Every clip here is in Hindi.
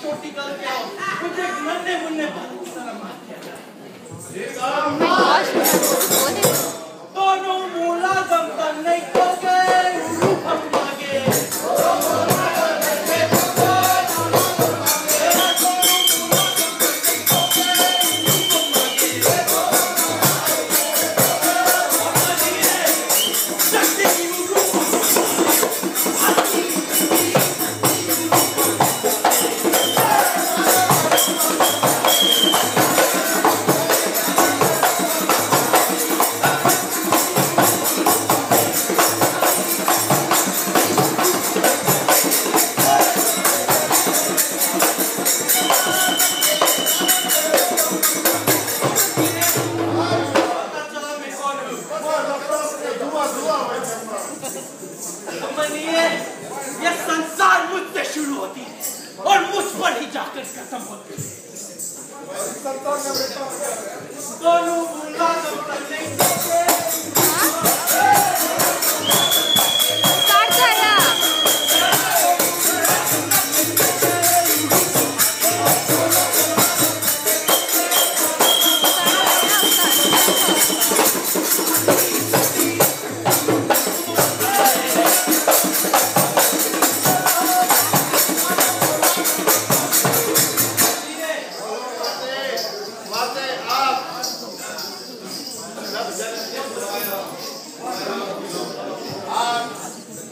छोटी करके आओ, मुझे नन्हे मुन्ने बालों की तरह मार दिया जाए। दोनों मूला दमदम नहीं खोगे, रूप हम मांगे। ये संसार मुझसे शुरू होती है और मुझ पर ही जाकर खत्म होती है। दोनों मूला दमदम नहीं खोगे।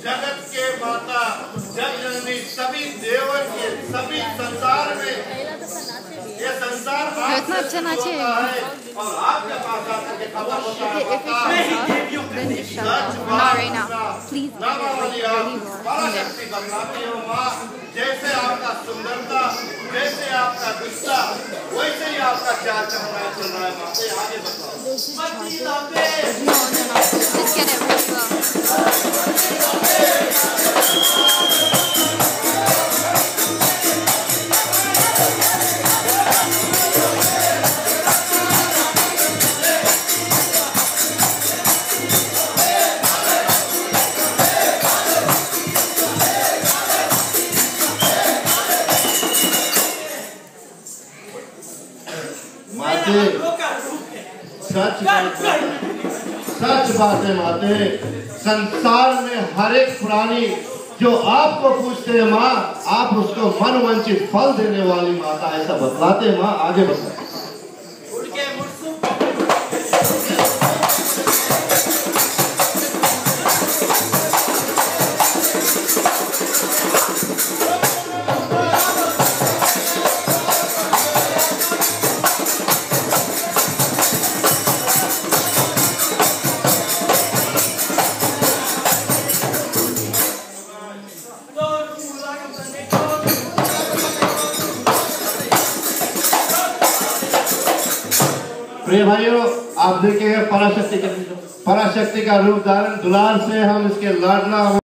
जगत के माता जग जननी सभी देवर के सभी संसार में ये संसार इतना अच्छा नाचे है और आपके पास आकर के खत्म होता है। शक्ति बदलाती हो माँ, जैसे आपका सुंदरता, जैसे आपका गुस्सा, वैसे ही आपका चाल चल रहा है माँ। आगे बताओ। सच बात है माते, संसार में हर एक प्राणी जो आपको पूछते हैं माँ, आप उसको मनवांछित फल देने वाली माता, ऐसा बतलाते हैं माँ। आगे बताओ। प्रिय भाइयों, आप देखेंगे पराशक्ति का रूप धारण दुलार से हम इसके लाडला